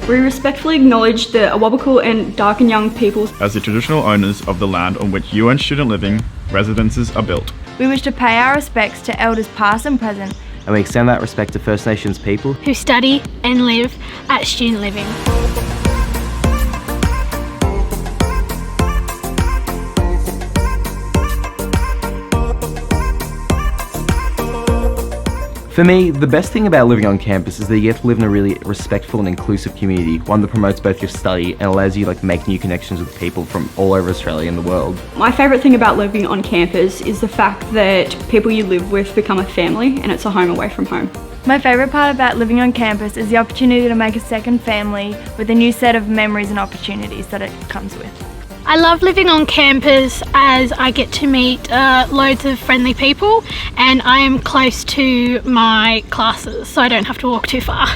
We respectfully acknowledge the Awabakal and Darkinjung peoples as the traditional owners of the land on which UN Student Living residences are built. We wish to pay our respects to elders past and present, and we extend that respect to First Nations people who study and live at Student Living. For me, the best thing about living on campus is that you get to live in a really respectful and inclusive community, one that promotes both your study and allows you to make new connections with people from all over Australia and the world. My favourite thing about living on campus is the fact that people you live with become a family and it's a home away from home. My favourite part about living on campus is the opportunity to make a second family with a new set of memories and opportunities that it comes with. I love living on campus as I get to meet loads of friendly people and I am close to my classes, so I don't have to walk too far.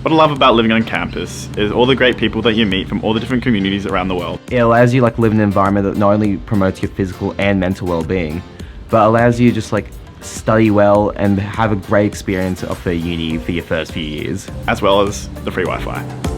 What I love about living on campus is all the great people that you meet from all the different communities around the world. It allows you live in an environment that not only promotes your physical and mental well-being, but allows you to just study well and have a great experience for uni for your first few years. As well as the free Wi-Fi.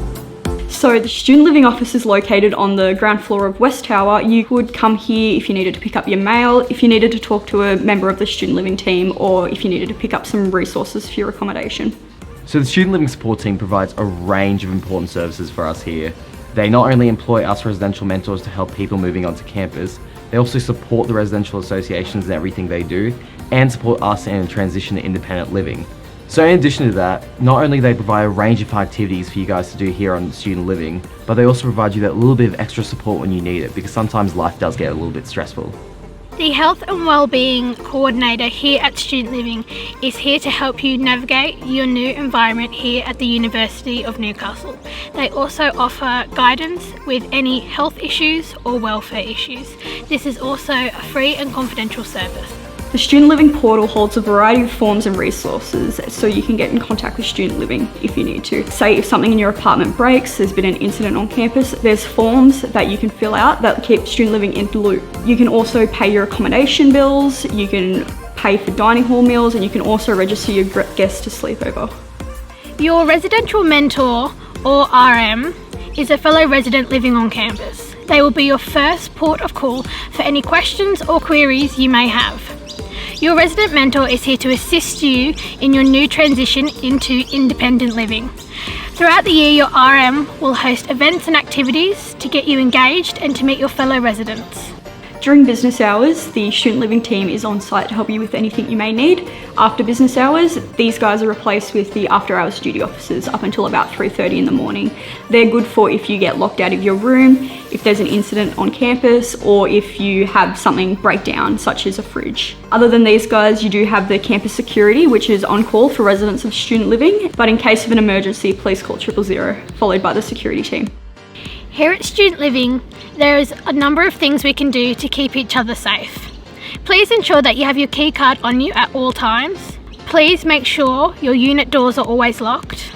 So the Student Living office is located on the ground floor of West Tower. You could come here if you needed to pick up your mail, if you needed to talk to a member of the Student Living team, or if you needed to pick up some resources for your accommodation. So the Student Living support team provides a range of important services for us here. They not only employ us residential mentors to help people moving onto campus, they also support the residential associations in everything they do, and support us in a transition to independent living. So in addition to that, not only do they provide a range of activities for you guys to do here on Student Living, but they also provide you that little bit of extra support when you need it, because sometimes life does get a little bit stressful. The Health and Wellbeing Coordinator here at Student Living is here to help you navigate your new environment here at the University of Newcastle. They also offer guidance with any health issues or welfare issues. This is also a free and confidential service. The Student Living portal holds a variety of forms and resources so you can get in contact with Student Living if you need to. Say if something in your apartment breaks, there's been an incident on campus, there's forms that you can fill out that keep Student Living in the loop. You can also pay your accommodation bills, you can pay for dining hall meals, and you can also register your guests to sleep over. Your residential mentor, or RM, is a fellow resident living on campus. They will be your first port of call for any questions or queries you may have. Your resident mentor is here to assist you in your new transition into independent living. Throughout the year, your RM will host events and activities to get you engaged and to meet your fellow residents. During business hours, the Student Living team is on site to help you with anything you may need. After business hours, these guys are replaced with the after hours duty officers up until about 3:30 in the morning. They're good for if you get locked out of your room, if there's an incident on campus, or if you have something break down, such as a fridge. Other than these guys, you do have the campus security, which is on call for residents of Student Living, but in case of an emergency, please call 000, followed by the security team. Here at Student Living, there is a number of things we can do to keep each other safe. Please ensure that you have your key card on you at all times. Please make sure your unit doors are always locked.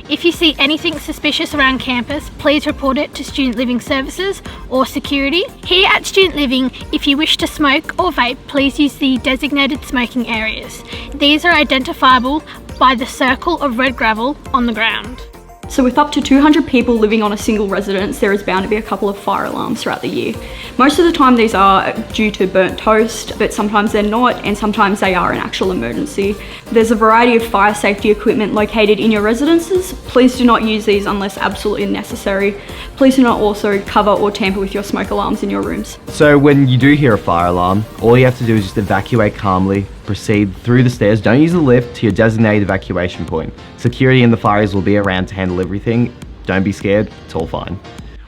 If you see anything suspicious around campus, please report it to Student Living Services or security. Here at Student Living, if you wish to smoke or vape, please use the designated smoking areas. These are identifiable by the circle of red gravel on the ground. So with up to 200 people living on a single residence, there is bound to be a couple of fire alarms throughout the year. Most of the time these are due to burnt toast, but sometimes they're not, and sometimes they are an actual emergency. There's a variety of fire safety equipment located in your residences. Please do not use these unless absolutely necessary. Please do not also cover or tamper with your smoke alarms in your rooms. So when you do hear a fire alarm, all you have to do is just evacuate calmly, proceed through the stairs, don't use the lift, to your designated evacuation point. Security and the fires will be around to handle everything. Don't be scared, it's all fine.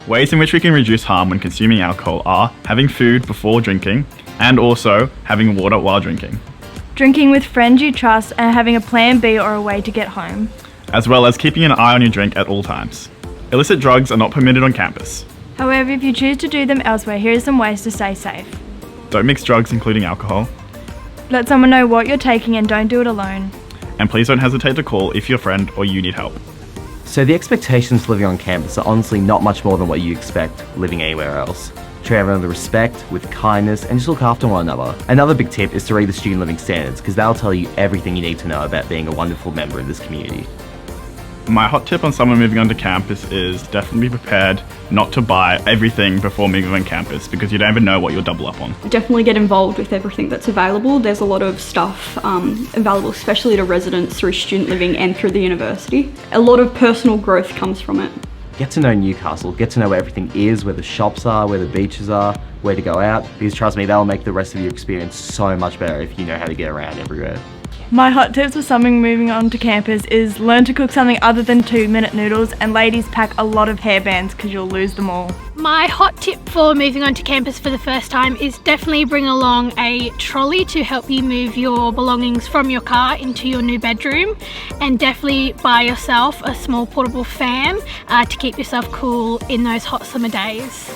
Ways in which we can reduce harm when consuming alcohol are having food before drinking and also having water while drinking. Drinking with friends you trust and having a plan B or a way to get home. As well as keeping an eye on your drink at all times. Illicit drugs are not permitted on campus. However, if you choose to do them elsewhere, here are some ways to stay safe. Don't mix drugs, including alcohol. Let someone know what you're taking and don't do it alone. And please don't hesitate to call if you're a friend or you need help. So the expectations living on campus are honestly not much more than what you expect living anywhere else. Treat everyone with respect, with kindness, and just look after one another. Another big tip is to read the Student Living Standards, because they'll tell you everything you need to know about being a wonderful member of this community. My hot tip on someone moving onto campus is definitely be prepared not to buy everything before moving on campus because you don't even know what you'll double up on. Definitely get involved with everything that's available. There's a lot of stuff available, especially to residents through student living and through the university. A lot of personal growth comes from it. Get to know Newcastle, get to know where everything is, where the shops are, where the beaches are, where to go out, because trust me, that'll make the rest of your experience so much better if you know how to get around everywhere. My hot tips for someone moving onto campus is learn to cook something other than 2-minute noodles, and ladies, pack a lot of hairbands because you'll lose them all. My hot tip for moving onto campus for the first time is definitely bring along a trolley to help you move your belongings from your car into your new bedroom, and definitely buy yourself a small portable fan to keep yourself cool in those hot summer days.